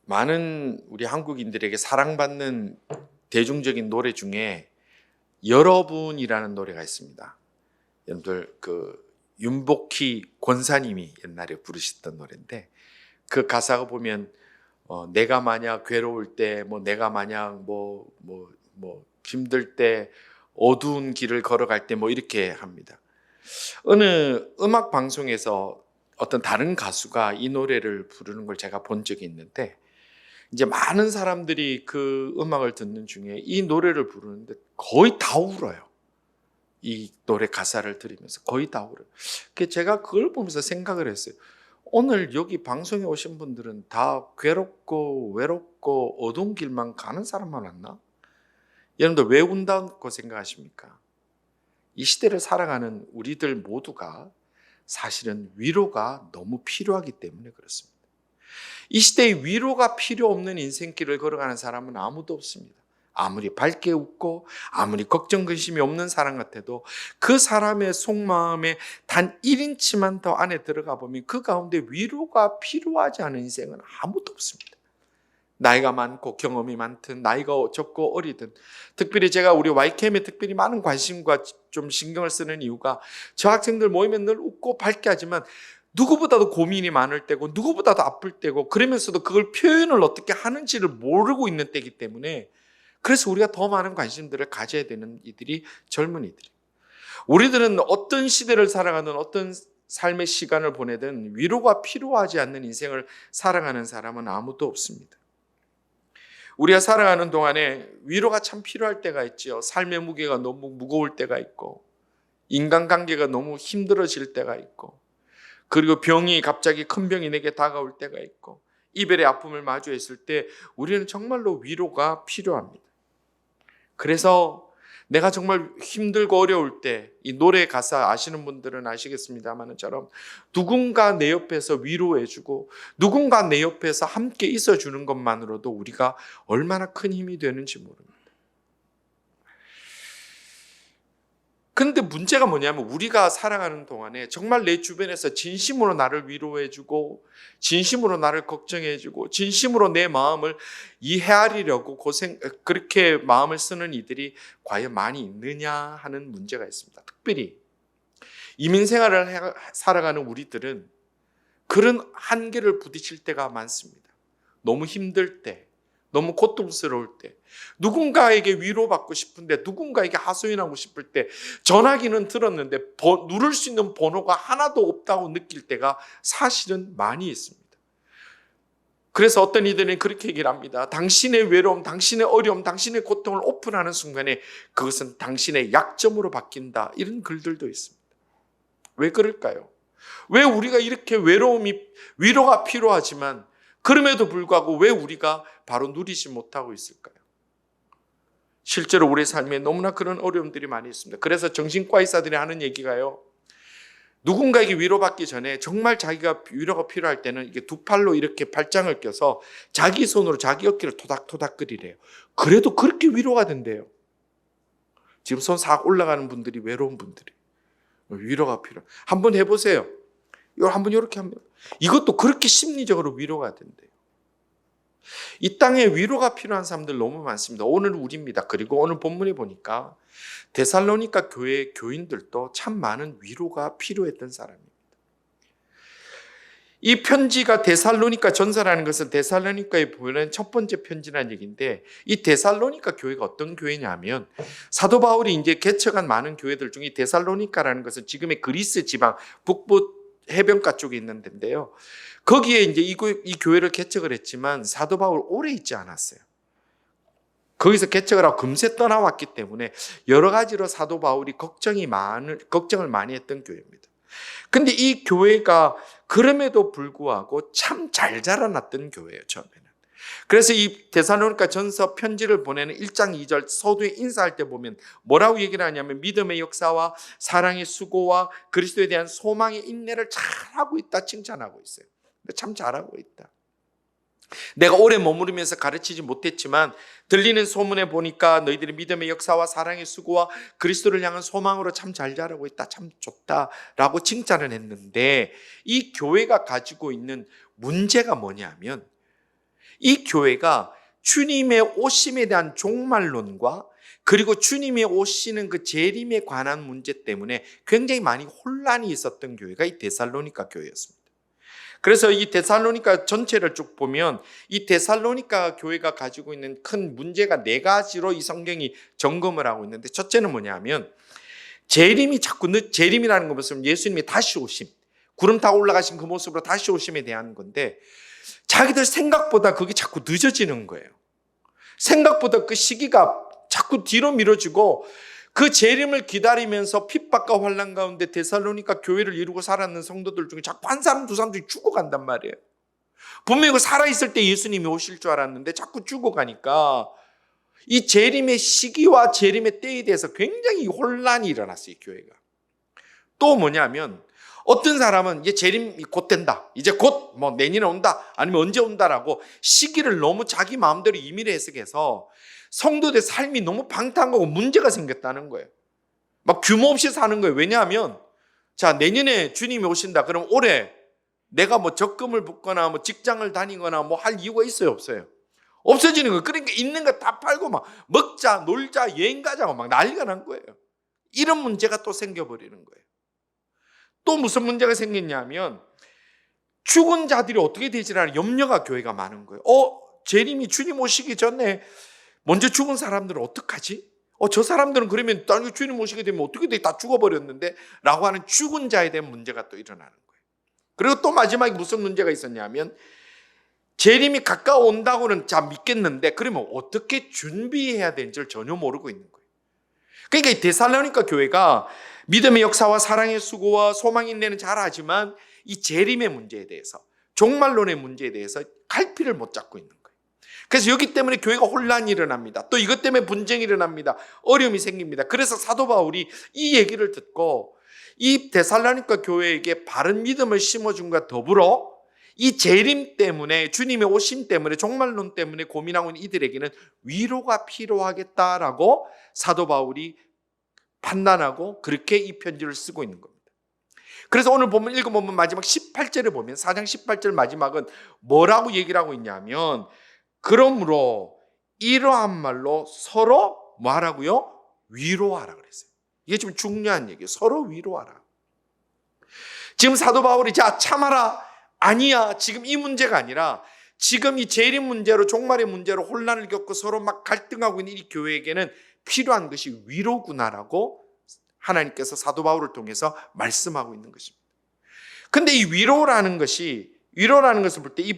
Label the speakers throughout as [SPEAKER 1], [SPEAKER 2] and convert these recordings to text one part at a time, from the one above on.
[SPEAKER 1] 많은 우리 한국인들에게 사랑받는 대중적인 노래 중에 여러분이라는 노래가 있습니다. 여러분들 윤복희 권사님이 옛날에 부르셨던 노래인데 그 가사가 보면 내가 만약 괴로울 때 내가 만약 힘들 때 어두운 길을 걸어갈 때 이렇게 합니다. 어느 음악 방송에서 어떤 다른 가수가 이 노래를 부르는 걸 제가 본 적이 있는데 이제 많은 사람들이 그 음악을 듣는 중에 이 노래를 부르는데 거의 다 울어요. 이 노래 가사를 들으면서 거의 다 울어요. 제가 그걸 보면서 생각을 했어요. 오늘 여기 방송에 오신 분들은 다 괴롭고 외롭고 어두운 길만 가는 사람만 왔나? 여러분들 왜 운다고 생각하십니까? 이 시대를 살아가는 우리들 모두가 사실은 위로가 너무 필요하기 때문에 그렇습니다. 이 시대에 위로가 필요 없는 인생길을 걸어가는 사람은 아무도 없습니다. 아무리 밝게 웃고 아무리 걱정 근심이 없는 사람 같아도 그 사람의 속마음에 단 1인치만 더 안에 들어가 보면 그 가운데 위로가 필요하지 않은 인생은 아무도 없습니다. 나이가 많고 경험이 많든 나이가 적고 어리든, 특별히 제가 우리 YKM에 특별히 많은 관심과 좀 신경을 쓰는 이유가 저 학생들 모이면 늘 웃고 밝게 하지만 누구보다도 고민이 많을 때고 누구보다도 아플 때고 그러면서도 그걸 표현을 어떻게 하는지를 모르고 있는 때이기 때문에 그래서 우리가 더 많은 관심들을 가져야 되는 이들이 젊은이들이에요. 우리들은 어떤 시대를 살아가는 어떤 삶의 시간을 보내든 위로가 필요하지 않는 인생을 살아가는 사람은 아무도 없습니다. 우리가 살아가는 동안에 위로가 참 필요할 때가 있죠. 삶의 무게가 너무 무거울 때가 있고 인간관계가 너무 힘들어질 때가 있고 그리고 병이 갑자기 큰 병이 내게 다가올 때가 있고 이별의 아픔을 마주했을 때 우리는 정말로 위로가 필요합니다. 그래서 내가 정말 힘들고 어려울 때 이 노래 가사 아시는 분들은 아시겠습니다만처럼 누군가 내 옆에서 위로해주고 누군가 내 옆에서 함께 있어주는 것만으로도 우리가 얼마나 큰 힘이 되는지 모릅니다. 그런데 문제가 뭐냐면 우리가 살아가는 동안에 정말 내 주변에서 진심으로 나를 위로해주고 진심으로 나를 걱정해주고 진심으로 내 마음을 이해하려고 그렇게 마음을 쓰는 이들이 과연 많이 있느냐 하는 문제가 있습니다. 특별히 이민 생활을 살아가는 우리들은 그런 한계를 부딪힐 때가 많습니다. 너무 힘들 때, 너무 고통스러울 때, 누군가에게 위로받고 싶은데 누군가에게 하소연하고 싶을 때 전화기는 들었는데 누를 수 있는 번호가 하나도 없다고 느낄 때가 사실은 많이 있습니다. 그래서 어떤 이들은 그렇게 얘기를 합니다. 당신의 외로움, 당신의 어려움, 당신의 고통을 오픈하는 순간에 그것은 당신의 약점으로 바뀐다. 이런 글들도 있습니다. 왜 그럴까요? 왜 우리가 이렇게 위로가 필요하지만 그럼에도 불구하고 왜 우리가 바로 누리지 못하고 있을까요? 실제로 우리 삶에 너무나 그런 어려움들이 많이 있습니다. 그래서 정신과 의사들이 하는 얘기가요. 누군가에게 위로받기 전에 정말 자기가 위로가 필요할 때는 이게 두 팔로 이렇게 팔짱을 껴서 자기 손으로 자기 어깨를 토닥토닥 끓이래요. 그래도 그렇게 위로가 된대요. 지금 손 싹 올라가는 분들이 외로운 분들이 위로가 필요. 한번 해보세요. 한번 이렇게 하면 이것도 그렇게 심리적으로 위로가 된대요. 이 땅에 위로가 필요한 사람들 너무 많습니다. 오늘 우리입니다. 그리고 오늘 본문에 보니까 데살로니가 교회 교인들도 참 많은 위로가 필요했던 사람입니다. 이 편지가 데살로니가 전서라는 것은 데살로니가에 보내는 첫 번째 편지라는 얘기인데 이 데살로니가 교회가 어떤 교회냐면 사도 바울이 이제 개척한 많은 교회들 중에 데살로니가라는 것은 지금의 그리스 지방 북부 해변가 쪽에 있는 데인데요. 거기에 이제 이 교회를 개척을 했지만 사도 바울 오래 있지 않았어요. 거기서 개척을 하고 금세 떠나왔기 때문에 여러 가지로 사도 바울이 걱정을 많이 했던 교회입니다. 근데 이 교회가 그럼에도 불구하고 참 잘 자라났던 교회예요, 처음에는. 그래서 이 데살로니가 전서 편지를 보내는 1장 2절 서두에 인사할 때 보면 뭐라고 얘기를 하냐면 믿음의 역사와 사랑의 수고와 그리스도에 대한 소망의 인내를 잘하고 있다 칭찬하고 있어요. 참 잘하고 있다. 내가 오래 머무르면서 가르치지 못했지만 들리는 소문에 보니까 너희들이 믿음의 역사와 사랑의 수고와 그리스도를 향한 소망으로 참 잘 자라고 있다. 참 좋다라고 칭찬을 했는데 이 교회가 가지고 있는 문제가 뭐냐면 이 교회가 주님의 오심에 대한 종말론과 그리고 주님이 오시는 그 재림에 관한 문제 때문에 굉장히 많이 혼란이 있었던 교회가 이 데살로니가 교회였습니다. 그래서 이 데살로니가 전체를 쭉 보면 이 데살로니가 교회가 가지고 있는 큰 문제가 네 가지로 이 성경이 점검을 하고 있는데, 첫째는 뭐냐면 재림이 자꾸 재림이라는 것은 예수님이 다시 오심, 구름 타고 올라가신 그 모습으로 다시 오심에 대한 건데, 자기들 생각보다 그게 자꾸 늦어지는 거예요. 생각보다 그 시기가 자꾸 뒤로 미뤄지고, 그 재림을 기다리면서 핍박과 환난 가운데 데살로니가 교회를 이루고 살았는 성도들 중에 자꾸 한 사람 두 사람들이 죽어간단 말이에요. 분명히 그 살아있을 때 예수님이 오실 줄 알았는데 자꾸 죽어가니까 이 재림의 시기와 재림의 때에 대해서 굉장히 혼란이 일어났어요, 이 교회가. 또 뭐냐면 어떤 사람은 이제 재림이 곧 된다, 이제 곧 뭐 내년에 온다, 아니면 언제 온다라고 시기를 너무 자기 마음대로 임의로 해석해서 성도들의 삶이 너무 방탕하고 문제가 생겼다는 거예요. 막 규모 없이 사는 거예요. 왜냐하면 자, 내년에 주님이 오신다 그럼 올해 내가 뭐 적금을 붓거나 뭐 직장을 다니거나 뭐 할 이유가 있어요, 없어요? 없어지는 거예요. 그러니까 있는 거 다 팔고 막 먹자, 놀자, 여행 가자고 막 난리가 난 거예요. 이런 문제가 또 생겨버리는 거예요. 또 무슨 문제가 생겼냐면 죽은 자들이 어떻게 되지라는 염려가 교회가 많은 거예요. 재림이 주님 오시기 전에 먼저 죽은 사람들은 어떡하지? 저 사람들은 그러면 나중에 주님 오시게 되면 어떻게 돼? 다 죽어버렸는데? 라고 하는 죽은 자에 대한 문제가 또 일어나는 거예요. 그리고 또 마지막에 무슨 문제가 있었냐면 재림이 가까워온다고는 자 믿겠는데 그러면 어떻게 준비해야 되는지를 전혀 모르고 있는 거예요. 그러니까 이 데살로니가 교회가 믿음의 역사와 사랑의 수고와 소망의 인내는 잘 하지만 이 재림의 문제에 대해서, 종말론의 문제에 대해서 갈피를 못 잡고 있는 거예요. 그래서 여기 때문에 교회가 혼란이 일어납니다. 또 이것 때문에 분쟁이 일어납니다. 어려움이 생깁니다. 그래서 사도 바울이 이 얘기를 듣고 이 데살로니가 교회에게 바른 믿음을 심어준과 더불어 이 재림 때문에, 주님의 오심 때문에, 종말론 때문에 고민하고 있는 이들에게는 위로가 필요하겠다라고 사도 바울이 판단하고 그렇게 이 편지를 쓰고 있는 겁니다. 그래서 오늘 보면 읽어보면 마지막 18절에 보면 4장 18절 마지막은 뭐라고 얘기를 하고 있냐면 그러므로 이러한 말로 서로 뭐 하라고요? 위로하라 그랬어요. 이게 좀 중요한 얘기예요. 서로 위로하라. 지금 사도 바울이 자 참아라, 아니야, 지금 이 문제가 아니라 지금 이 재림 문제로, 종말의 문제로 혼란을 겪고 서로 막 갈등하고 있는 이 교회에게는 필요한 것이 위로구나라고 하나님께서 사도 바울을 통해서 말씀하고 있는 것입니다. 근데 이 위로라는 것을 볼 때 이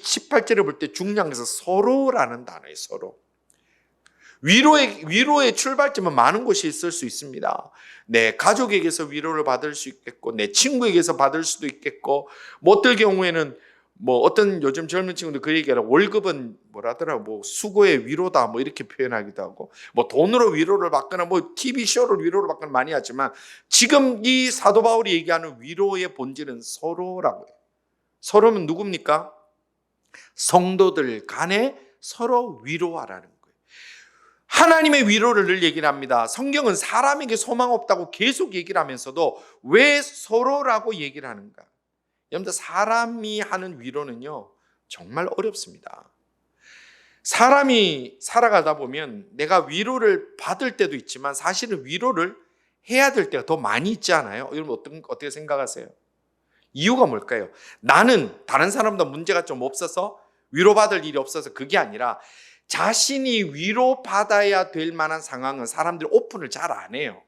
[SPEAKER 1] 18절을 볼 때 중요한 것은 서로라는 단어예요. 서로. 위로의 출발점은 많은 곳이 있을 수 있습니다. 내 가족에게서 위로를 받을 수 있겠고, 내 친구에게서 받을 수도 있겠고, 뭐 어떨 경우에는 뭐 어떤 요즘 젊은 친구들 그 얘기하라, 월급은 뭐라더라, 뭐 수고의 위로다, 뭐 이렇게 표현하기도 하고, 뭐 돈으로 위로를 받거나, 뭐 TV 쇼를 위로를 받거나 많이 하지만, 지금 이 사도 바울이 얘기하는 위로의 본질은 서로라고 해요. 서로는 누굽니까? 성도들 간에 서로 위로하라는 거예요. 하나님의 위로를 늘 얘기를 합니다. 성경은 사람에게 소망 없다고 계속 얘기를 하면서도 왜 서로라고 얘기를 하는가? 여러분들, 사람이 하는 위로는요 정말 어렵습니다. 사람이 살아가다 보면 내가 위로를 받을 때도 있지만 사실은 위로를 해야 될 때가 더 많이 있지 않아요? 여러분 어떻게 생각하세요? 이유가 뭘까요? 나는 다른 사람보다 문제가 좀 없어서 위로받을 일이 없어서 그게 아니라 자신이 위로받아야 될 만한 상황은 사람들이 오픈을 잘 안 해요.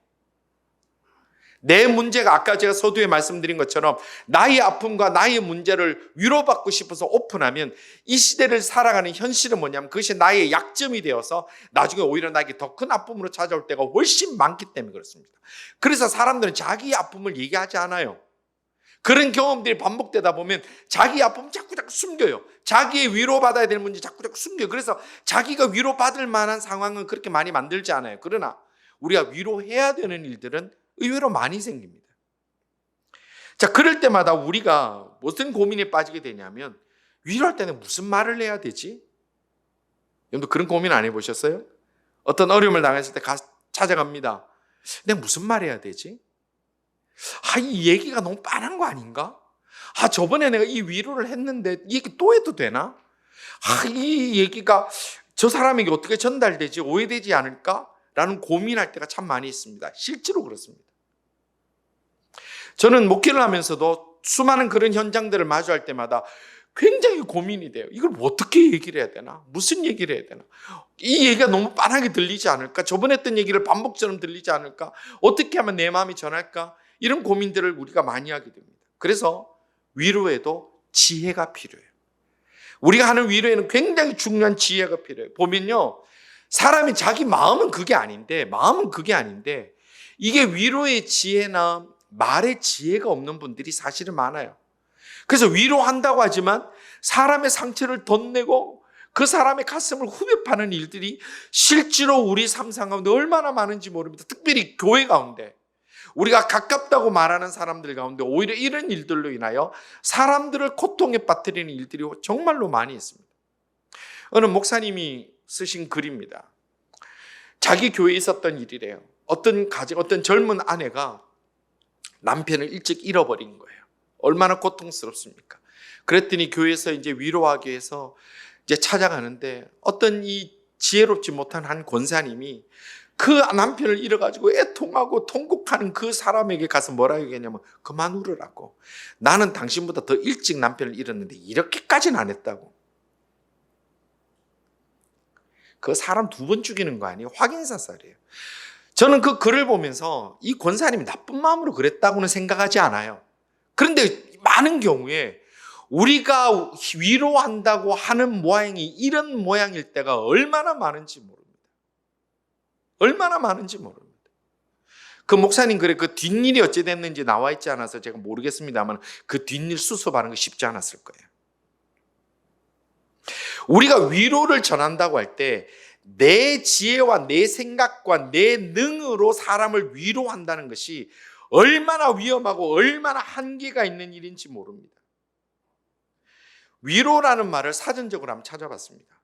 [SPEAKER 1] 내 문제가 아까 제가 서두에 말씀드린 것처럼 나의 아픔과 나의 문제를 위로받고 싶어서 오픈하면 이 시대를 살아가는 현실은 뭐냐면 그것이 나의 약점이 되어서 나중에 오히려 나에게 더 큰 아픔으로 찾아올 때가 훨씬 많기 때문에 그렇습니다. 그래서 사람들은 자기의 아픔을 얘기하지 않아요. 그런 경험들이 반복되다 보면 자기 아픔 자꾸 숨겨요. 자기의 위로받아야 될 문제 자꾸 숨겨요. 그래서 자기가 위로받을 만한 상황은 그렇게 많이 만들지 않아요. 그러나 우리가 위로해야 되는 일들은 의외로 많이 생깁니다. 자, 그럴 때마다 우리가 무슨 고민에 빠지게 되냐면 위로할 때는 무슨 말을 해야 되지? 여러분도 그런 고민 안 해보셨어요? 어떤 어려움을 당했을 때 찾아갑니다. 내가 무슨 말 해야 되지? 이 얘기가 너무 빤한 거 아닌가? 저번에 내가 이 위로를 했는데 이 얘기 또 해도 되나? 이 얘기가 저 사람에게 어떻게 전달되지, 오해되지 않을까라는 고민할 때가 참 많이 있습니다. 실제로 그렇습니다. 저는 목회를 하면서도 수많은 그런 현장들을 마주할 때마다 굉장히 고민이 돼요. 이걸 어떻게 얘기를 해야 되나? 무슨 얘기를 해야 되나? 이 얘기가 너무 빤하게 들리지 않을까? 저번에 했던 얘기를 반복처럼 들리지 않을까? 어떻게 하면 내 마음이 전할까? 이런 고민들을 우리가 많이 하게 됩니다. 그래서 위로에도 지혜가 필요해요. 우리가 하는 위로에는 굉장히 중요한 지혜가 필요해요. 보면요, 사람이 자기 마음은 그게 아닌데, 이게 위로의 지혜나 말의 지혜가 없는 분들이 사실은 많아요. 그래서 위로한다고 하지만 사람의 상처를 덧내고 그 사람의 가슴을 후벼 파는 일들이 실제로 우리 삶 가운데 얼마나 많은지 모릅니다. 특별히 교회 가운데, 우리가 가깝다고 말하는 사람들 가운데 오히려 이런 일들로 인하여 사람들을 고통에 빠뜨리는 일들이 정말로 많이 있습니다. 어느 목사님이 쓰신 글입니다. 자기 교회에 있었던 일이래요. 어떤 젊은 아내가 남편을 일찍 잃어버린 거예요. 얼마나 고통스럽습니까? 그랬더니 교회에서 이제 위로하기 위해서 이제 찾아가는데 어떤 이 지혜롭지 못한 한 권사님이 그 남편을 잃어가지고 애통하고 통곡하는 그 사람에게 가서 뭐라고 얘기했냐면, 그만 울으라고. 나는 당신보다 더 일찍 남편을 잃었는데 이렇게까지는 안 했다고. 그 사람 2번 죽이는 거 아니에요? 확인사살이에요. 저는 그 글을 보면서 이 권사님이 나쁜 마음으로 그랬다고는 생각하지 않아요. 그런데 많은 경우에 우리가 위로한다고 하는 모양이 이런 모양일 때가 얼마나 많은지 모릅니다. 그 목사님 글에 그 뒷일이 어찌 됐는지 나와 있지 않아서 제가 모르겠습니다만 그 뒷일 수습하는 거 쉽지 않았을 거예요. 우리가 위로를 전한다고 할 때 내 지혜와 내 생각과 내 능으로 사람을 위로한다는 것이 얼마나 위험하고 얼마나 한계가 있는 일인지 모릅니다. 위로라는 말을 사전적으로 한번 찾아봤습니다.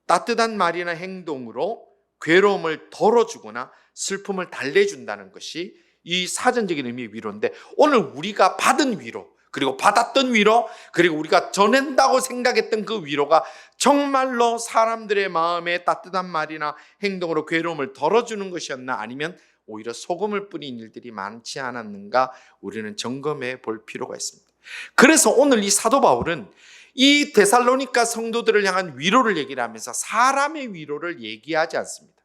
[SPEAKER 1] 따뜻한 말이나 행동으로 괴로움을 덜어주거나 슬픔을 달래준다는 것이 이 사전적인 의미의 위로인데, 오늘 우리가 받은 위로, 그리고 받았던 위로, 그리고 우리가 전한다고 생각했던 그 위로가 정말로 사람들의 마음에 따뜻한 말이나 행동으로 괴로움을 덜어주는 것이었나, 아니면 오히려 소금을 뿌린 일들이 많지 않았는가, 우리는 점검해 볼 필요가 있습니다. 그래서 오늘 이 사도 바울은 이 데살로니가 성도들을 향한 위로를 얘기를 하면서 사람의 위로를 얘기하지 않습니다.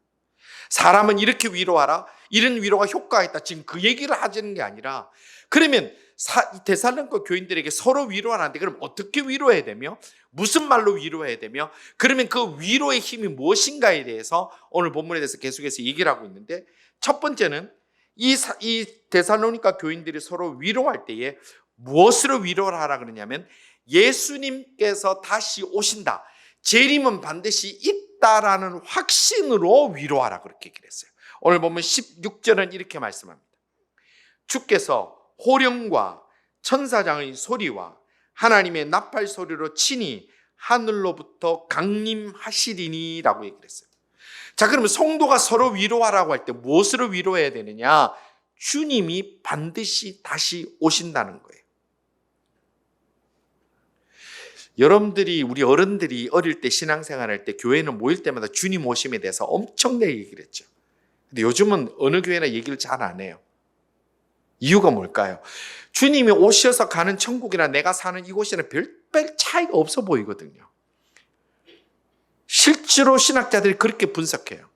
[SPEAKER 1] 사람은 이렇게 위로하라, 이런 위로가 효과가 있다, 지금 그 얘기를 하자는 게 아니라, 그러면 데살로니가 교인들에게 서로 위로하는데 그럼 어떻게 위로해야 되며, 무슨 말로 위로해야 되며, 그러면 그 위로의 힘이 무엇인가에 대해서 오늘 본문에 대해서 계속해서 얘기를 하고 있는데, 첫 번째는 이 데살로니가 교인들이 서로 위로할 때에 무엇으로 위로를 하라 그러냐면, 예수님께서 다시 오신다, 재림은 반드시 있다라는 확신으로 위로하라, 그렇게 얘기를 했어요. 오늘 보면 16절은 이렇게 말씀합니다. 주께서 호령과 천사장의 소리와 하나님의 나팔 소리로 친히 하늘로부터 강림하시리니 라고 얘기를 했어요. 자, 그러면 성도가 서로 위로하라고 할 때 무엇으로 위로해야 되느냐? 주님이 반드시 다시 오신다는 거예요. 여러분들이, 우리 어른들이 어릴 때 신앙생활할 때 교회는 모일 때마다 주님 오심에 대해서 엄청나게 얘기를 했죠. 근데 요즘은 어느 교회나 얘기를 잘 안 해요. 이유가 뭘까요? 주님이 오셔서 가는 천국이나 내가 사는 이곳이나 별 차이가 없어 보이거든요. 실제로 신학자들이 그렇게 분석해요.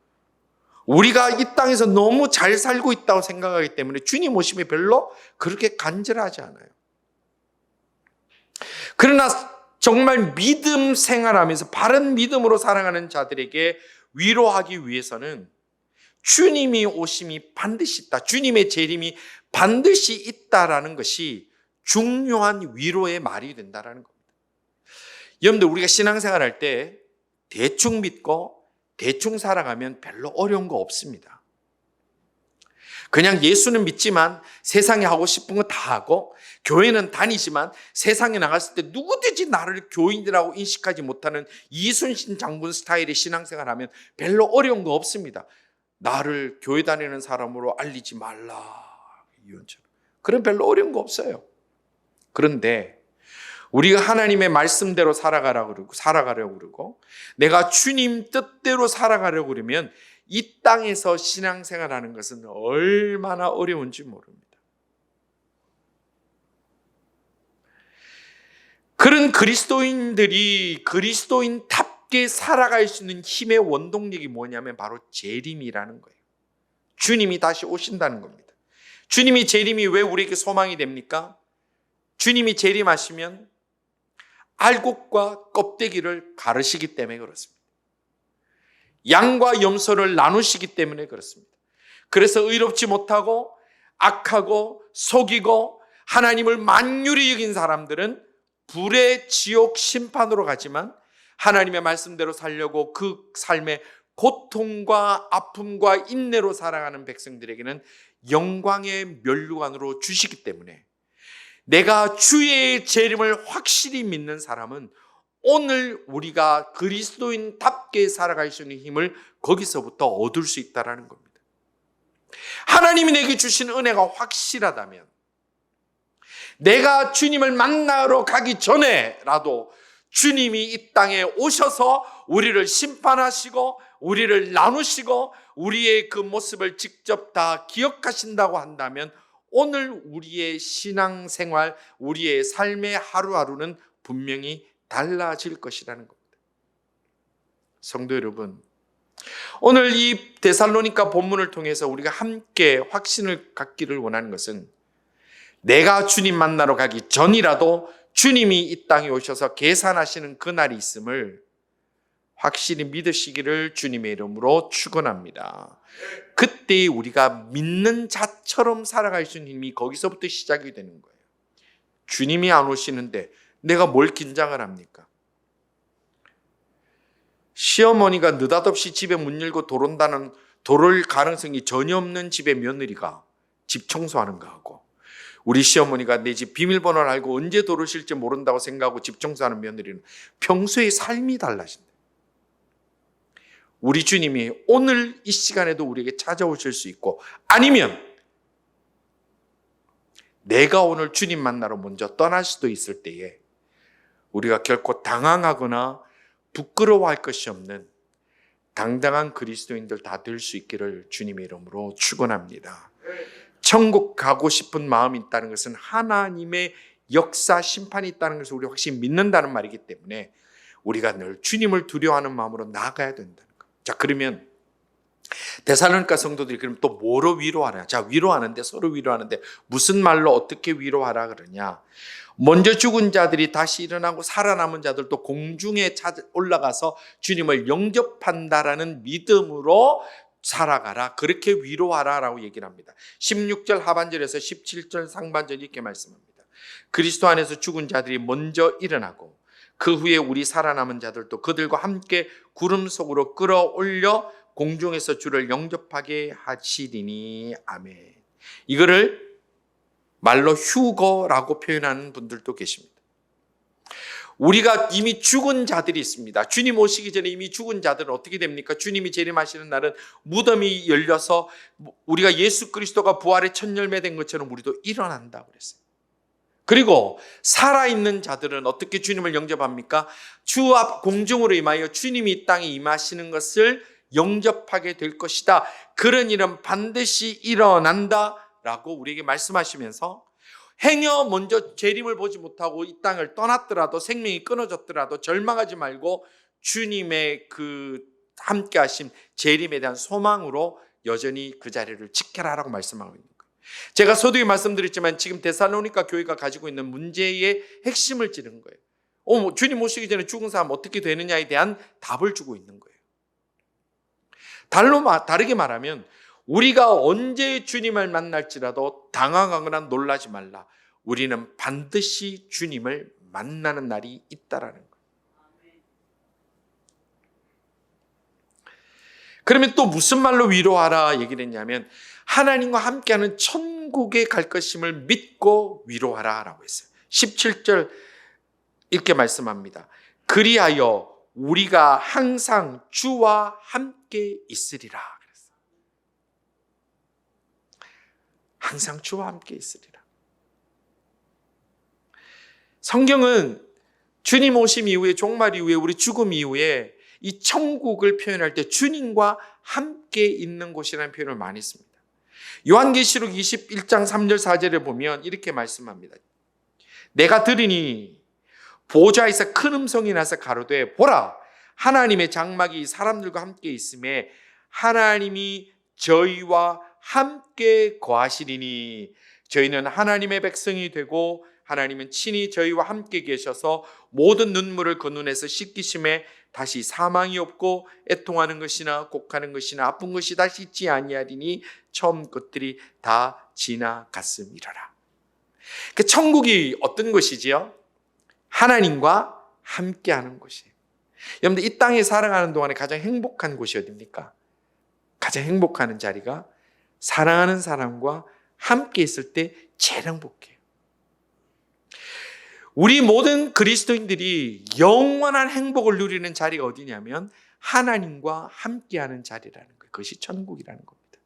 [SPEAKER 1] 우리가 이 땅에서 너무 잘 살고 있다고 생각하기 때문에 주님 오심이 별로 그렇게 간절하지 않아요. 그러나 정말 믿음 생활하면서 바른 믿음으로 살아가는 자들에게 위로하기 위해서는 주님이 오심이 반드시 있다, 주님의 재림이 반드시 있다라는 것이 중요한 위로의 말이 된다라는 겁니다. 여러분들, 우리가 신앙생활할 때 대충 믿고 대충 살아가면 별로 어려운 거 없습니다. 그냥 예수는 믿지만 세상에 하고 싶은 거 다 하고, 교회는 다니지만 세상에 나갔을 때 누구든지 나를 교인이라고 인식하지 못하는 이순신 장군 스타일의 신앙생활하면 별로 어려운 거 없습니다. 나를 교회 다니는 사람으로 알리지 말라, 이원처럼. 그럼 별로 어려운 거 없어요. 그런데 우리가 하나님의 말씀대로 살아가려고 그러고 내가 주님 뜻대로 살아가려고 그러면 이 땅에서 신앙생활하는 것은 얼마나 어려운지 모릅니다. 그런 그리스도인들이 그리스도인답게 살아갈 수 있는 힘의 원동력이 뭐냐면 바로 재림이라는 거예요. 주님이 다시 오신다는 겁니다. 주님이 재림이 왜 우리에게 소망이 됩니까? 주님이 재림하시면 알곡과 껍데기를 가르시기 때문에 그렇습니다. 양과 염소를 나누시기 때문에 그렇습니다. 그래서 의롭지 못하고 악하고 속이고 하나님을 만유리 여긴 사람들은 불의 지옥 심판으로 가지만 하나님의 말씀대로 살려고 그 삶의 고통과 아픔과 인내로 살아가는 백성들에게는 영광의 면류관으로 주시기 때문에 내가 주의 재림을 확실히 믿는 사람은 오늘 우리가 그리스도인답게 살아갈 수 있는 힘을 거기서부터 얻을 수 있다는 겁니다. 하나님이 내게 주신 은혜가 확실하다면 내가 주님을 만나러 가기 전에라도 주님이 이 땅에 오셔서 우리를 심판하시고 우리를 나누시고 우리의 그 모습을 직접 다 기억하신다고 한다면 오늘 우리의 신앙생활, 우리의 삶의 하루하루는 분명히 달라질 것이라는 겁니다. 성도 여러분, 오늘 이 데살로니가 본문을 통해서 우리가 함께 확신을 갖기를 원하는 것은 내가 주님 만나러 가기 전이라도 주님이 이 땅에 오셔서 계산하시는 그날이 있음을 확실히 믿으시기를 주님의 이름으로 축원합니다. 그때 우리가 믿는 자처럼 살아갈 수 있는 힘이 거기서부터 시작이 되는 거예요. 주님이 안 오시는데 내가 뭘 긴장을 합니까? 시어머니가 느닷없이 집에 문 열고 들어올 가능성이 전혀 없는 집의 며느리가 집 청소하는 거하고 우리 시어머니가 내 집 비밀번호를 알고 언제 들어오실지 모른다고 생각하고 집 청소하는 며느리는 평소의 삶이 달라진다. 우리 주님이 오늘 이 시간에도 우리에게 찾아오실 수 있고 아니면 내가 오늘 주님 만나러 먼저 떠날 수도 있을 때에 우리가 결코 당황하거나 부끄러워할 것이 없는 당당한 그리스도인들 다 될 수 있기를 주님의 이름으로 축원합니다. 천국 가고 싶은 마음이 있다는 것은 하나님의 역사 심판이 있다는 것을 우리 확실히 믿는다는 말이기 때문에 우리가 늘 주님을 두려워하는 마음으로 나아가야 된다는 거예요. 자, 그러면 데살로니가 성도들이 그럼 또 뭐로 위로하냐? 자, 위로하는데 서로 위로하는데 무슨 말로 어떻게 위로하라 그러냐? 먼저 죽은 자들이 다시 일어나고 살아남은 자들도 공중에 올라가서 주님을 영접한다라는 믿음으로 살아가라. 그렇게 위로하라라고 얘기를 합니다. 16절 하반절에서 17절 상반절 이렇게 말씀합니다. 그리스도 안에서 죽은 자들이 먼저 일어나고 그 후에 우리 살아남은 자들도 그들과 함께 구름 속으로 끌어올려 공중에서 주를 영접하게 하시리니 아멘. 이거를 말로 휴거라고 표현하는 분들도 계십니다. 우리가 이미 죽은 자들이 있습니다. 주님 오시기 전에 이미 죽은 자들은 어떻게 됩니까? 주님이 재림하시는 날은 무덤이 열려서 우리가 예수 그리스도가 부활의 첫 열매 된 것처럼 우리도 일어난다고 그랬어요. 그리고 살아있는 자들은 어떻게 주님을 영접합니까? 주 앞 공중으로 임하여 주님이 이 땅에 임하시는 것을 영접하게 될 것이다. 그런 일은 반드시 일어난다라고 우리에게 말씀하시면서 행여 먼저 재림을 보지 못하고 이 땅을 떠났더라도 생명이 끊어졌더라도 절망하지 말고 주님의 그 함께 하신 재림에 대한 소망으로 여전히 그 자리를 지켜라라고 말씀하고 있는 거예요. 제가 서두에 말씀드렸지만 지금 데살로니가 교회가 가지고 있는 문제의 핵심을 찌른 거예요. 주님 오시기 전에 죽은 사람 어떻게 되느냐에 대한 답을 주고 있는 거예요. 다르게 말하면 우리가 언제 주님을 만날지라도 당황하거나 놀라지 말라. 우리는 반드시 주님을 만나는 날이 있다라는 거예요. 그러면 또 무슨 말로 위로하라 얘기를 했냐면 하나님과 함께하는 천국에 갈 것임을 믿고 위로하라라고 했어요. 17절 이렇게 말씀합니다. 그리하여 우리가 항상 주와 함께 있으리라. 항상 주와 함께 있으리라. 성경은 주님 오심 이후에, 종말 이후에, 우리 죽음 이후에 이 천국을 표현할 때 주님과 함께 있는 곳이라는 표현을 많이 씁니다. 요한계시록 21장 3절 4절에 보면 이렇게 말씀합니다. 내가 들으니 보좌에서 큰 음성이 나서 가로되 보라, 하나님의 장막이 사람들과 함께 있음에 하나님이 저희와 함께 거하시리니 저희는 하나님의 백성이 되고 하나님은 친히 저희와 함께 계셔서 모든 눈물을 그 눈에서 씻기심에 다시 사망이 없고 애통하는 것이나 곡하는 것이나 아픈 것이 다시 있지 아니하리니 처음 것들이 다 지나갔음이로라. 그 천국이 어떤 것이지요? 하나님과 함께하는 곳이에요. 여러분들 이 땅에 살아가는 동안에 가장 행복한 곳이 어디입니까? 가장 행복한 자리가 사랑하는 사람과 함께 있을 때 제일 행복해요. 우리 모든 그리스도인들이 영원한 행복을 누리는 자리가 어디냐면 하나님과 함께하는 자리라는 거예요. 그것이 천국이라는 겁니다.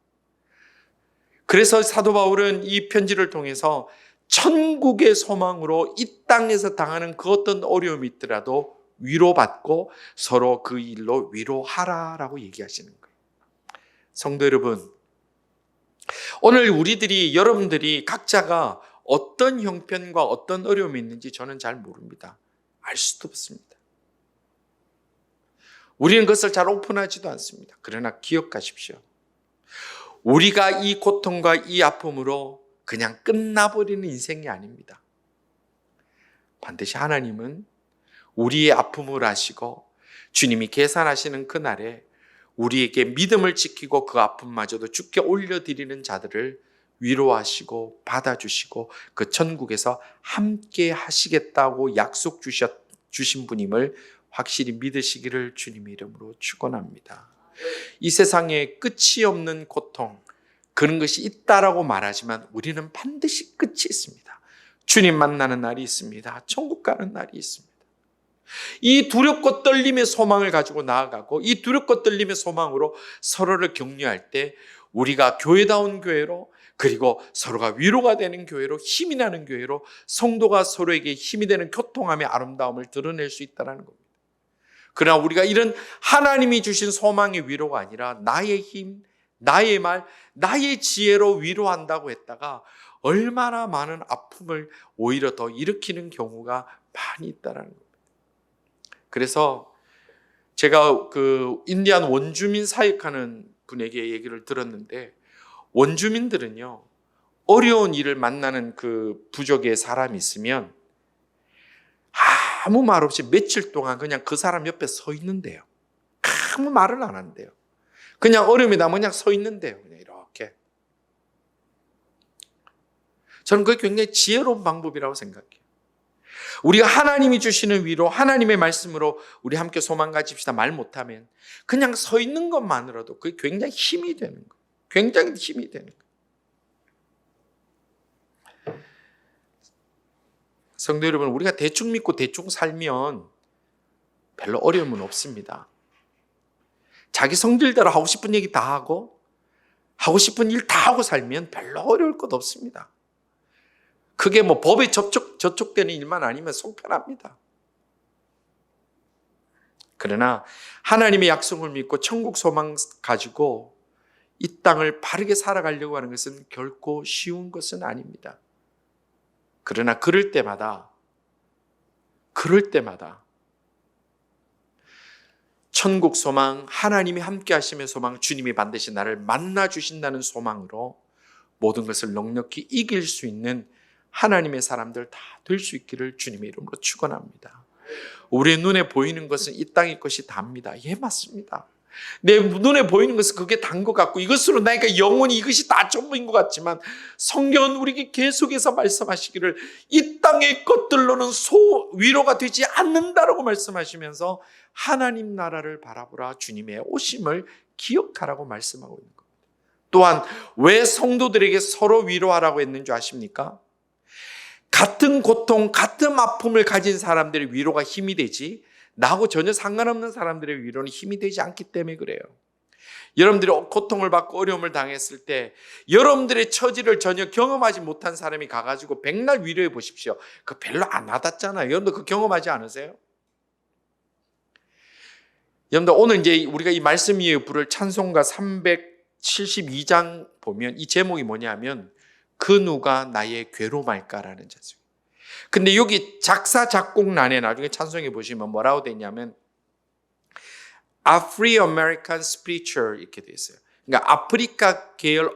[SPEAKER 1] 그래서 사도 바울은 이 편지를 통해서 천국의 소망으로 이 땅에서 당하는 그 어떤 어려움이 있더라도 위로받고 서로 그 일로 위로하라라고 얘기하시는 거예요. 성도 여러분, 오늘 여러분들이 각자가 어떤 형편과 어떤 어려움이 있는지 저는 잘 모릅니다. 알 수도 없습니다. 우리는 그것을 잘 오픈하지도 않습니다. 그러나 기억하십시오. 우리가 이 고통과 이 아픔으로 그냥 끝나버리는 인생이 아닙니다. 반드시 하나님은 우리의 아픔을 아시고 주님이 계산하시는 그날에 우리에게 믿음을 지키고 그 아픔마저도 주께 올려드리는 자들을 위로하시고 받아주시고 그 천국에서 함께 하시겠다고 약속 주신 분임을 확실히 믿으시기를 주님의 이름으로 축원합니다. 이 세상에 끝이 없는 고통, 그런 것이 있다라고 말하지만 우리는 반드시 끝이 있습니다. 주님 만나는 날이 있습니다. 천국 가는 날이 있습니다. 이 두렵고 떨림의 소망을 가지고 나아가고 이 두렵고 떨림의 소망으로 서로를 격려할 때 우리가 교회다운 교회로, 그리고 서로가 위로가 되는 교회로, 힘이 나는 교회로 성도가 서로에게 힘이 되는 교통함의 아름다움을 드러낼 수 있다는 겁니다. 그러나 우리가 이런 하나님이 주신 소망의 위로가 아니라 나의 힘, 나의 말, 나의 지혜로 위로한다고 했다가 얼마나 많은 아픔을 오히려 더 일으키는 경우가 많이 있다는 겁니다. 그래서 제가 그 인디안 원주민 사역하는 분에게 얘기를 들었는데, 원주민들은요, 어려운 일을 만나는 그 부족의 사람이 있으면 아무 말 없이 며칠 동안 그냥 그 사람 옆에 서 있는데요. 아무 말을 안 한대요. 그냥 어려움이 나면 그냥 서 있는데요. 그냥 이렇게. 저는 그게 굉장히 지혜로운 방법이라고 생각해요. 우리가 하나님이 주시는 위로, 하나님의 말씀으로 우리 함께 소망 가집시다 말 못하면 그냥 서 있는 것만으로도 그게 굉장히 힘이 되는 거예요. 굉장히 힘이 되는 거예요. 성도 여러분, 우리가 대충 믿고 대충 살면 별로 어려움은 없습니다. 자기 성질대로 하고 싶은 얘기 다 하고 하고 싶은 일 다 하고 살면 별로 어려울 것 없습니다. 그게 뭐 법에 저촉되는 일만 아니면 속편합니다. 그러나 하나님의 약속을 믿고 천국 소망 가지고 이 땅을 바르게 살아가려고 하는 것은 결코 쉬운 것은 아닙니다. 그러나 그럴 때마다 천국 소망, 하나님이 함께 하시며 소망, 주님이 반드시 나를 만나 주신다는 소망으로 모든 것을 넉넉히 이길 수 있는 하나님의 사람들 다 될 수 있기를 주님의 이름으로 축원합니다. 우리의 눈에 보이는 것은 이 땅의 것이 답니다. 예, 맞습니다. 내 눈에 보이는 것은 그게 단 것 같고 이것으로 나니까 영원히 이것이 다 전부인 것 같지만 성경은 우리에게 계속해서 말씀하시기를 이 땅의 것들로는 위로가 되지 않는다라고 말씀하시면서 하나님 나라를 바라보라, 주님의 오심을 기억하라고 말씀하고 있는 겁니다. 또한 왜 성도들에게 서로 위로하라고 했는 줄 아십니까? 같은 고통, 같은 아픔을 가진 사람들의 위로가 힘이 되지 나하고 전혀 상관없는 사람들의 위로는 힘이 되지 않기 때문에 그래요. 여러분들이 고통을 받고 어려움을 당했을 때 여러분들의 처지를 전혀 경험하지 못한 사람이 가가지고 백날 위로해 보십시오. 그거 별로 안 와닿잖아요. 여러분들 그거 경험하지 않으세요? 여러분들 오늘 이제 우리가 이 말씀 위에 부를 찬송가 372장 보면 이 제목이 뭐냐면 그 누가 나의 괴로움할까라는 찬송. 근데 여기 작사 작곡란에 나중에 찬송해 보시면 뭐라고 되냐면 Afri American Spiritual 이렇게 돼 있어요. 그러니까 아프리카 계열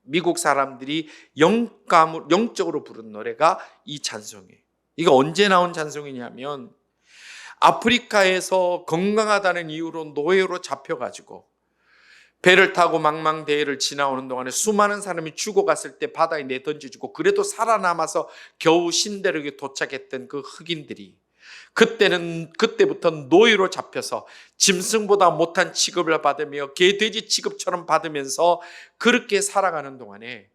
[SPEAKER 1] 미국 사람들이 영적으로 부른 노래가 이 찬송이에요. 이거 언제 나온 찬송이냐면 아프리카에서 건강하다는 이유로 노예로 잡혀가지고 배를 타고 망망대해를 지나오는 동안에 수많은 사람이 죽어갔을 때 바다에 내던져주고 그래도 살아남아서 겨우 신대륙에 도착했던 그 흑인들이 그때부터 노예로 잡혀서 짐승보다 못한 취급을 받으며 개돼지 취급처럼 받으면서 그렇게 살아가는 동안에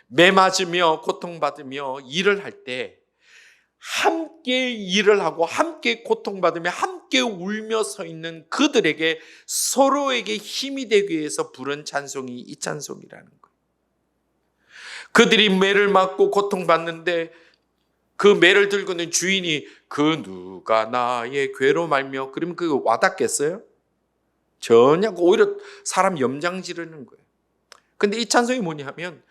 [SPEAKER 1] 매 맞으며 고통받으며 일을 할 때 함께 일을 하고 함께 고통받으며 함께 울며 서 있는 그들에게 서로에게 힘이 되기 위해서 부른 찬송이 이 찬송이라는 거예요. 그들이 매를 맞고 고통받는데 그 매를 들고 있는 주인이 그 누가 나의 괴로 말며 그러면 그거 와닿겠어요? 전혀 오히려 사람 염장 지르는 거예요. 근데 이 찬송이 뭐냐면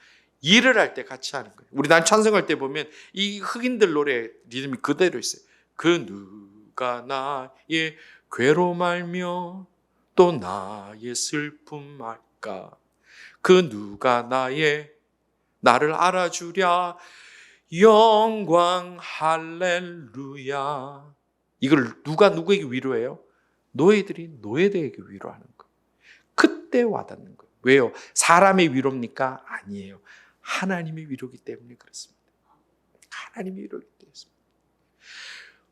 [SPEAKER 1] 일을 할 때 같이 하는 거예요. 우리 난 찬송할 때 보면 이 흑인들 노래 리듬이 그대로 있어요. 그 누가 나의 괴로 말며 또 나의 슬픔 할까? 그 누가 나를 알아주랴? 영광 할렐루야. 이걸 누가 누구에게 위로해요? 노예들이 노예들에게 위로하는 거예요. 그때 와닿는 거예요. 왜요? 사람의 위로입니까? 아니에요. 하나님의 위로기 때문에 그렇습니다. 하나님의 위로기 때문에.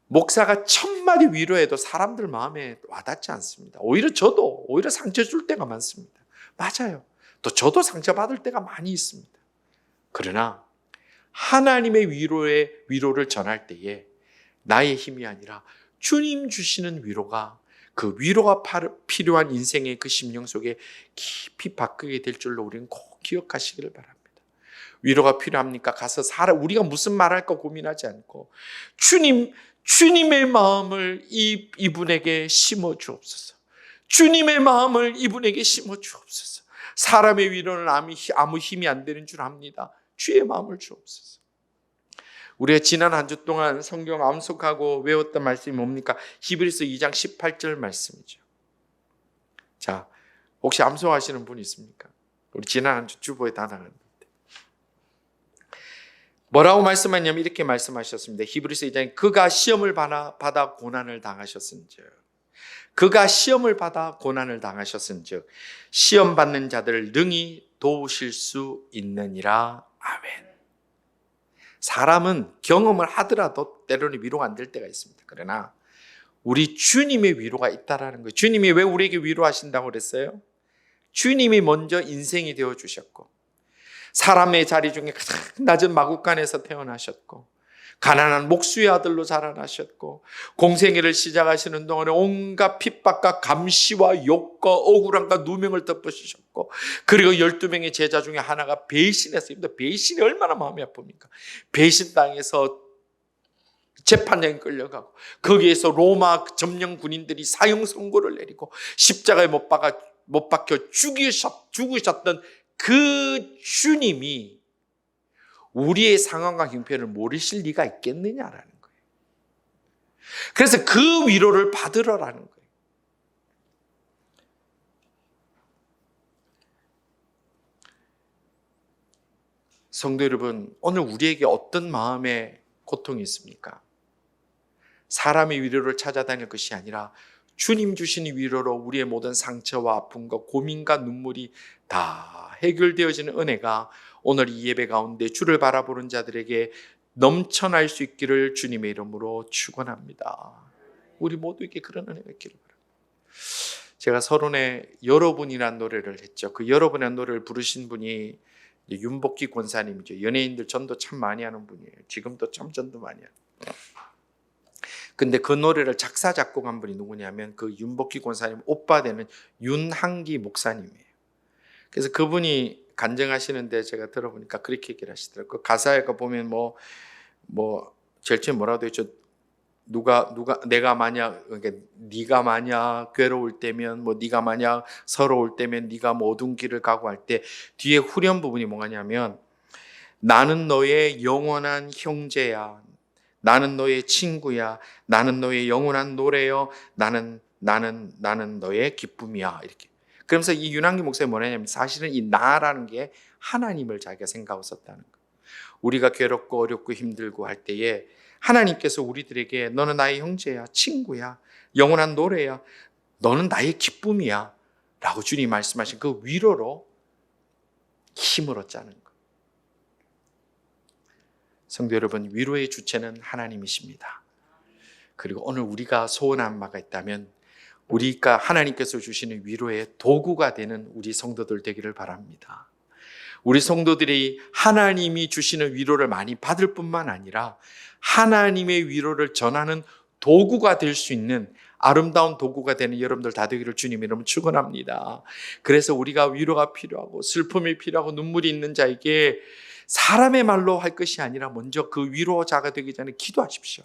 [SPEAKER 1] 목사가 1000마디 위로해도 사람들 마음에 와닿지 않습니다. 오히려 저도 상처 줄 때가 많습니다. 맞아요. 또 저도 상처받을 때가 많이 있습니다. 그러나 하나님의 위로를 전할 때에 나의 힘이 아니라 주님 주시는 위로가 그 위로가 필요한 인생의 그 심령 속에 깊이 바뀌게 될 줄로 우리는 꼭 기억하시기를 바랍니다. 위로가 필요합니까? 가서 우리가 무슨 말할까 고민하지 않고 주님의 마음을 이분에게 심어 주옵소서. 주님의 마음을 이분에게 심어 주옵소서. 사람의 위로는 아무 힘이 안 되는 줄 압니다. 주의 마음을 주옵소서. 우리가 지난 한 주 동안 성경 암송하고 외웠던 말씀이 뭡니까? 히브리서 2장 18절 말씀이죠. 자, 혹시 암송하시는 분 있습니까? 우리 지난 한 주 주보에 다 나갔는데 뭐라고 말씀하냐면 이렇게 말씀하셨습니다. 히브리서 2장에 그가 시험을 받아 고난을 당하셨은즉 그가 시험을 받아 고난을 당하셨은즉 시험 받는 자들을 능히 도우실 수 있느니라. 아멘. 사람은 경험을 하더라도 때로는 위로가 안 될 때가 있습니다. 그러나 우리 주님의 위로가 있다라는 거예요. 주님이 왜 우리에게 위로하신다고 그랬어요? 주님이 먼저 인생이 되어 주셨고 사람의 자리 중에 가장 낮은 마구간에서 태어나셨고 가난한 목수의 아들로 자라나셨고 공생애를 시작하시는 동안에 온갖 핍박과 감시와 욕과 억울함과 누명을 덮으셨고 그리고 12명의 제자 중에 하나가 배신했습니다. 배신이 얼마나 마음이 아픕니까? 배신당해서 재판장에 끌려가고 거기에서 로마 점령 군인들이 사형 선고를 내리고 십자가에 못 박혀 죽으셨던 그 주님이 우리의 상황과 형편을 모르실 리가 있겠느냐라는 거예요. 그래서 그 위로를 받으라라는 거예요. 성도 여러분, 오늘 우리에게 어떤 마음의 고통이 있습니까? 사람의 위로를 찾아다닐 것이 아니라 주님 주시는 위로로 우리의 모든 상처와 아픔과 고민과 눈물이 다 해결되어지는 은혜가 오늘 이 예배 가운데 주를 바라보는 자들에게 넘쳐날 수 있기를 주님의 이름으로 축원합니다. 우리 모두에게 그런 은혜가 있기를 바랍니다. 제가 서론에 여러분이라는 노래를 했죠. 그 여러분이라는 노래를 부르신 분이 윤복기 권사님이죠. 연예인들 전도 참 많이 하는 분이에요. 지금도 참 전도 많이 하는. 근데 그 노래를 작사 작곡한 분이 누구냐면 그 윤복희 권사님 오빠 되는 윤한기 목사님이에요. 그래서 그분이 간증하시는데 제가 들어보니까 그렇게 얘기를 하시더라고요. 그 가사에 보면 제일 처음 뭐라고 되어 있죠? 내가 만약, 그러니까 네가 만약 괴로울 때면, 네가 만약 서러울 때면, 네가 어두운 길을 가고 할 때 뒤에 후렴 부분이 뭐냐면, 나는 너의 영원한 형제야, 나는 너의 친구야, 나는 너의 영원한 노래요, 나는 너의 기쁨이야, 이렇게. 그러면서 이 윤한기 목사님이 뭐냐면 사실은 이 나라는 게 하나님을 자기가 생각하고 썼다는 거예요. 우리가 괴롭고 어렵고 힘들고 할 때에 하나님께서 우리들에게 너는 나의 형제야, 친구야, 영원한 노래야, 너는 나의 기쁨이야 라고 주님이 말씀하신 그 위로로 힘을 얻자는 거예요. 성도 여러분, 위로의 주체는 하나님이십니다. 그리고 오늘 우리가 소원한 바가 있다면 우리가 하나님께서 주시는 위로의 도구가 되는 우리 성도들 되기를 바랍니다. 우리 성도들이 하나님이 주시는 위로를 많이 받을 뿐만 아니라 하나님의 위로를 전하는 도구가 될 수 있는 아름다운 도구가 되는 여러분들 다 되기를 주님 이름으로 축원합니다. 그래서 우리가 위로가 필요하고 슬픔이 필요하고 눈물이 있는 자에게 사람의 말로 할 것이 아니라 먼저 그 위로자가 되기 전에 기도하십시오.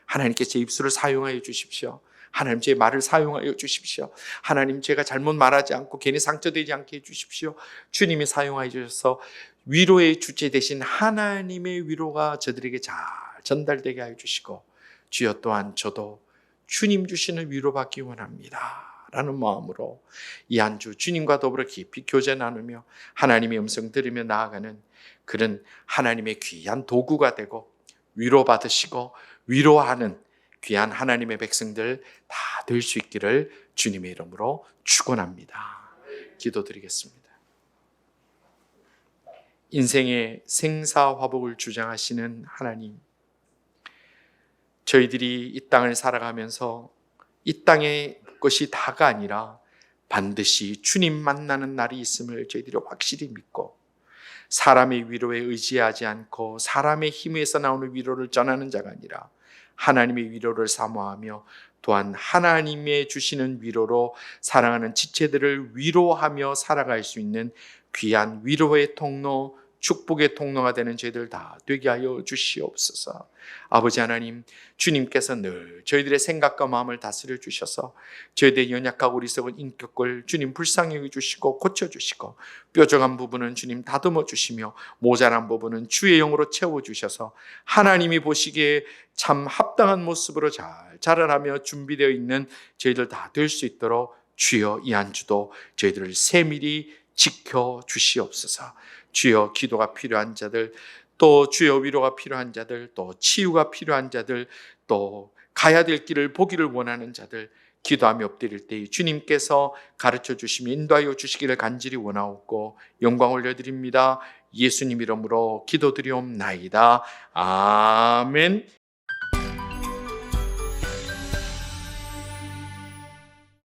[SPEAKER 1] 하나님께 제 입술을 사용하여 주십시오. 하나님 제 말을 사용하여 주십시오. 하나님 제가 잘못 말하지 않고 괜히 상처되지 않게 해주십시오. 주님이 사용하여 주셔서 위로의 주체 되신 하나님의 위로가 저들에게 잘 전달되게 하여 주시고 주여 또한 저도 주님 주시는 위로받기 원합니다 라는 마음으로 이 한 주 주님과 더불어 깊이 교제 나누며 하나님의 음성 들으며 나아가는 그런 하나님의 귀한 도구가 되고 위로받으시고 위로하는 귀한 하나님의 백성들 다 될 수 있기를 주님의 이름으로 축원합니다. 기도드리겠습니다. 인생의 생사화복을 주장하시는 하나님, 저희들이 이 땅을 살아가면서 이 땅의 것이 다가 아니라 반드시 주님 만나는 날이 있음을 저희들이 확실히 믿고 사람의 위로에 의지하지 않고 사람의 힘에서 나오는 위로를 전하는 자가 아니라 하나님의 위로를 사모하며 또한 하나님의 주시는 위로로 사랑하는 지체들을 위로하며 살아갈 수 있는 귀한 위로의 통로, 축복의 통로가 되는 저희들 다 되게 하여 주시옵소서. 아버지 하나님, 주님께서 늘 저희들의 생각과 마음을 다스려 주셔서 저희들의 연약하고 어리석은 인격을 주님 불쌍히 여겨주시고 고쳐주시고 뾰족한 부분은 주님 다듬어 주시며 모자란 부분은 주의 영으로 채워주셔서 하나님이 보시기에 참 합당한 모습으로 잘 자라나며 준비되어 있는 저희들 다 될 수 있도록 주여 이 한 주도 저희들을 세밀히 지켜 주시옵소서. 주여 기도가 필요한 자들, 또 주여 위로가 필요한 자들, 또 치유가 필요한 자들, 또 가야 될 길을 보기를 원하는 자들, 기도하며 엎드릴 때 주님께서 가르쳐 주시며 인도하여 주시기를 간절히 원하옵고 영광 올려드립니다. 예수님 이름으로 기도드리옵나이다. 아멘.